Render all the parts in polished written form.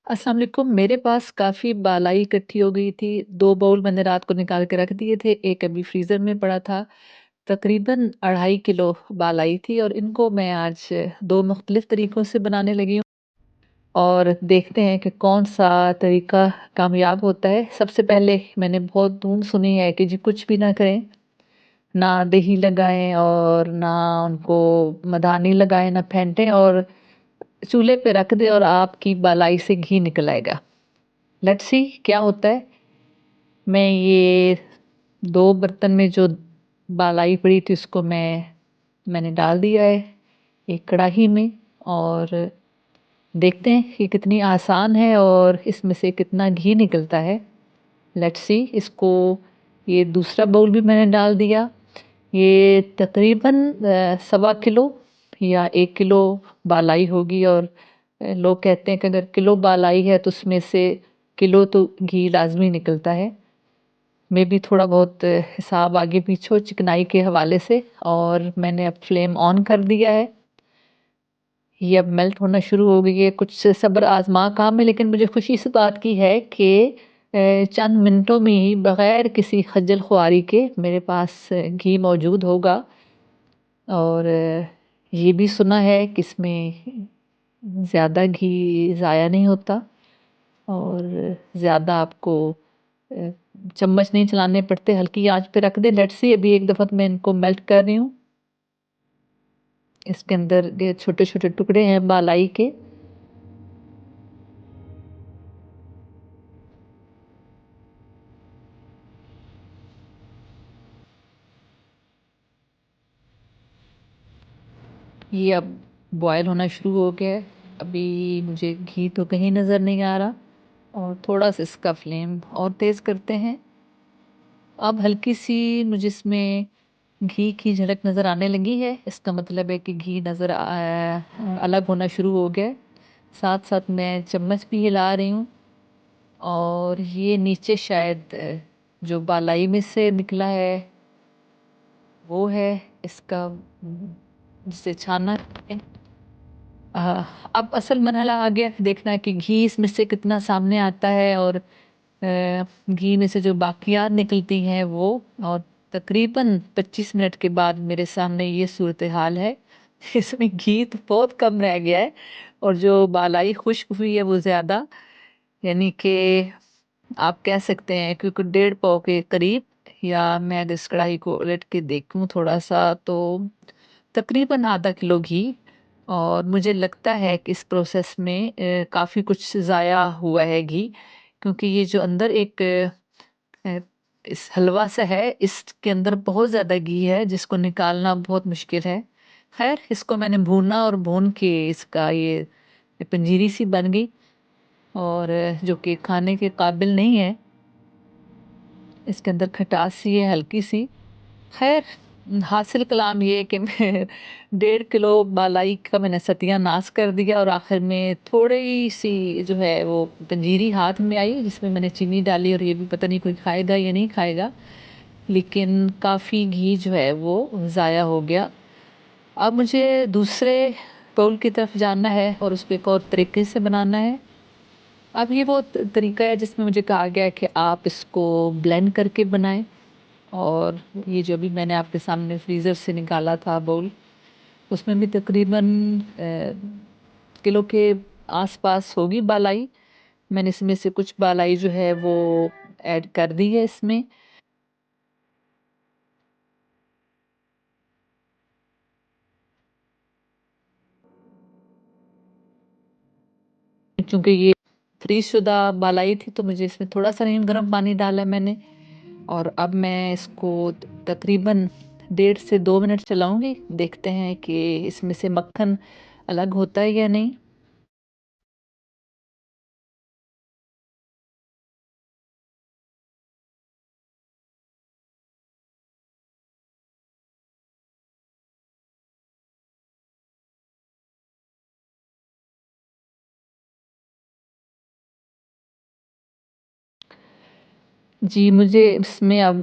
अस्सलाम वालेकुम। मेरे पास काफ़ी बालाई इकट्ठी हो गई थी। 2 बाउल मैंने रात को निकाल के रख दिए थे, 1 अभी फ्रीज़र में पड़ा था। तकरीबन 2.5 किलो बालाई थी और इनको मैं आज 2 मुख्तलिफ़ तरीकों से बनाने लगी हूँ और देखते हैं कि कौन-सा तरीका कामयाब होता है। सबसे पहले मैंने बहुत धूम सुनी है कि जी कुछ भी ना करें, ना दही लगाएँ और ना उनको मदानी लगाएँ, ना फेंटें और चूल्हे पे रख दें और आपकी बालाई से घी निकल आएगा। लेट्स सी क्या होता है। मैं ये 2 बर्तन में जो बालाई पड़ी थी उसको मैंने डाल दिया है एक कढ़ाई में और देखते हैं कि कितनी आसान है और इसमें से कितना घी निकलता है। लेट्स सी इसको ये दूसरा बाउल भी मैंने डाल दिया। ये तकरीबन सवा किलो या 1 किलो बालाई होगी और लोग कहते हैं कि अगर किलो बालाई है तो उसमें से किलो तो घी लाज़मी निकलता है। में भी थोड़ा बहुत हिसाब आगे पीछे हो चिकनाई के हवाले से और मैंने अब फ्लेम ऑन कर दिया है। ये अब मेल्ट होना शुरू हो गई है। कुछ सब्र आज़मा काम है लेकिन मुझे खुशी इस बात की है कि चंद मिनटों में ही बग़ैर किसी खज्जल ख्वारी के मेरे पास घी मौजूद होगा और ये भी सुना है कि इसमें ज़्यादा घी ज़ाया नहीं होता और ज़्यादा आपको अ, चम्मच नहीं चलाने पड़ते, हल्की आँच पे रख दें। लेट्स सी अभी एक दफ़ा मैं इनको मेल्ट कर रही हूँ। इसके अंदर ये छोटे-छोटे टुकड़े हैं बालाई के। ये अब बॉयल होना शुरू हो गया है। अभी मुझे घी तो कहीं नज़र नहीं आ रहा और थोड़ा-सा इसका फ्लेम और तेज़ करते हैं। अब हल्की-सी मुझे इसमें घी की झलक नज़र आने लगी है। इसका मतलब है कि घी अलग होना शुरू हो गया है। साथ-साथ मैं चम्मच भी हिला रही हूँ और ये नीचे शायद जो बालाई में से निकला है वो है इसका जिसे छाना है। अ, अब असल मरहला आ गया है देखना है कि घी इसमें से कितना सामने आता है और घी में से जो बाकियात निकलती हैं वो और तकरीबन 25 मिनट के बाद मेरे सामने ये सूरत हाल है। इसमें घी तो बहुत कम रह गया है और जो बालाई खुश्क हुई है वो ज़्यादा यानी कि आप कह सकते हैं कि कुछ 1.5 पाव के करीब या मैं अगर इस कढ़ाई को उलट के देखूँ थोड़ा-सा तो तकरीबन आधा किलो घी और मुझे लगता है कि इस प्रोसेस में काफ़ी कुछ ज़ाया हुआ है घी क्योंकि ये जो अंदर एक अ, इस हलवा सा है इसके अंदर बहुत ज़्यादा घी है जिसको निकालना बहुत मुश्किल है। ख़ैर इसको मैंने भूना और भून के इसका ये पंजीरी सी बन गई और जो कि खाने के काबिल नहीं है। इसके अंदर खटास सी है हल्की-सी। ख़ैर हासिल कलाम ये है कि मैं 1.5 किलो बालाई का मैंने सत्यानाश कर दिया और आखिर में थोड़ी-सी जो है वो पंजीरी हाथ में आई जिसमें मैंने चीनी डाली और ये भी पता नहीं कोई खाएगा या नहीं खाएगा। लेकिन काफ़ी घी जो है वो ज़ाया हो गया। अब मुझे दूसरे बाउल की तरफ जाना है और उसको एक और तरीके से बनाना है। अब ये वो तरीका है जिसमें मुझे कहा गया है कि आप इसको ब्लेंड करके बनाएँ। और ये जो अभी मैंने आपके सामने फ्रीज़र से निकाला था बाउल, उसमें भी तकरीबन किलो के आस-पास होगी बालाई। मैंने इसमें से कुछ बालाई जो है वो ऐड कर दी है इसमें। चूँकि ये फ्रीज़-शुदा बालाई थी तो मुझे इसमें थोड़ा-सा नहीं गर्म पानी डाला मैंने और अब मैं इसको तकरीबन 1.5 से 2 मिनट चलाऊँगी। देखते हैं कि इसमें से मक्खन अलग होता है या नहीं। जी, मुझे इसमें अब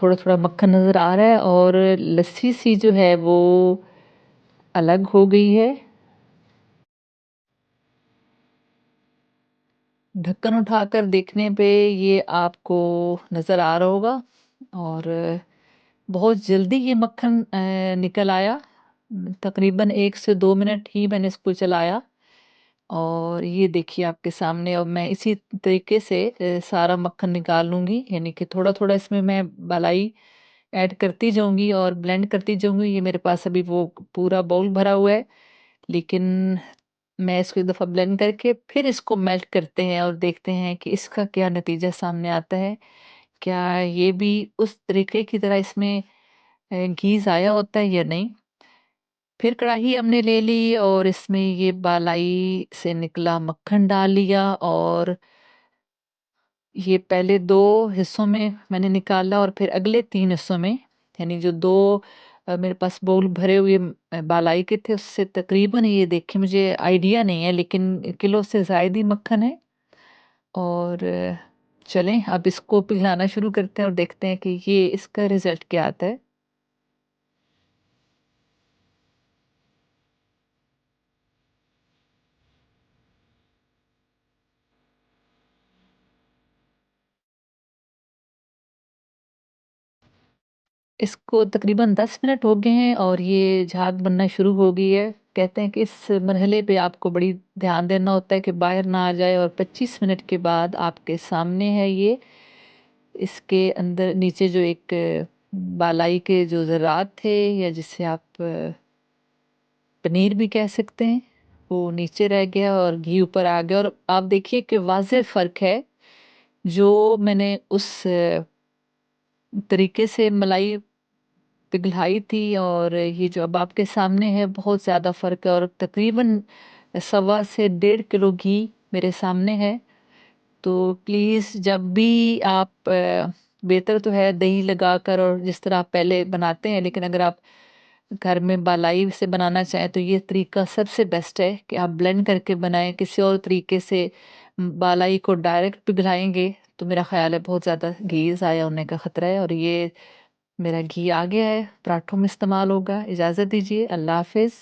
थोड़ा-थोड़ा मक्खन नज़र आ रहा है और लस्सी-सी जो है वो अलग हो गई है। ढक्कन उठाकर देखने पे ये आपको नज़र आ रहा होगा और बहुत जल्दी ये मक्खन निकल आया। तकरीबन 1 से 2 मिनट ही मैंने इसको चलाया और ये देखिए आपके सामने। अब मैं इसी तरीके से सारा मक्खन निकाल लूँगी, यानी कि थोड़ा-थोड़ा इसमें मैं मलाई ऐड करती जाऊँगी और ब्लेंड करती जाऊँगी। ये मेरे पास अभी वो पूरा बाउल भरा हुआ है, लेकिन मैं इसको एक दफ़ा ब्लेंड करके फिर इसको मेल्ट करते हैं और देखते हैं कि इसका क्या नतीजा सामने आता है। क्या ये भी उस तरीके की तरह इसमें घीस आया होता है या नहीं? फिर कढ़ाई हमने ले ली और इसमें ये बालाई से निकला मक्खन डाल लिया और ये पहले 2 हिस्सों में मैंने निकाला और फिर अगले 3 हिस्सों में, यानी जो 2 मेरे पास बाउल भरे हुए बालाई के थे, उससे तकरीबन ये देखिए मुझे आइडिया नहीं है, लेकिन किलो से ज़ायद ही मक्खन है। और चलें अब इसको पिघलाना शुरू करते हैं और देखते हैं कि ये इसका रिज़ल्ट क्या आता है। इसको तकरीबन 10 मिनट हो गए हैं और ये झाग बनना शुरू हो गई है। कहते हैं कि इस मरहले पे आपको बड़ी ध्यान देना होता है कि बाहर ना आ जाए और 25 मिनट के बाद आपके सामने है ये। इसके अंदर नीचे जो एक बालाई के जो ज़रात थे या जिसे आप पनीर भी कह सकते हैं, वो नीचे रह गया और घी ऊपर आ गया और आप देखिए कि वाज़ेह फ़र्क है। जो मैंने उस तरीके से मलाई पिघलाई थी और ये जो अब आपके सामने है, बहुत ज़्यादा फ़र्क है और तकरीबन सवा से 1.5 किलो घी मेरे सामने है। तो प्लीज़ जब भी आप बेहतर तो है दही लगाकर और जिस तरह आप पहले बनाते हैं, लेकिन अगर आप घर में बालाई से बनाना चाहें तो ये तरीका सबसे बेस्ट है कि आप ब्लेंड करके बनाएँ। किसी और तरीके से बालाई को डायरेक्ट पिघलाएँगे तो मेरा ख़्याल है बहुत ज़्यादा घी ज़ाया होने का ख़तरा है और ये मेरा घी आ गया है, पराठों में इस्तेमाल होगा। इजाज़त दीजिए, अल्लाह हाफ़िज़।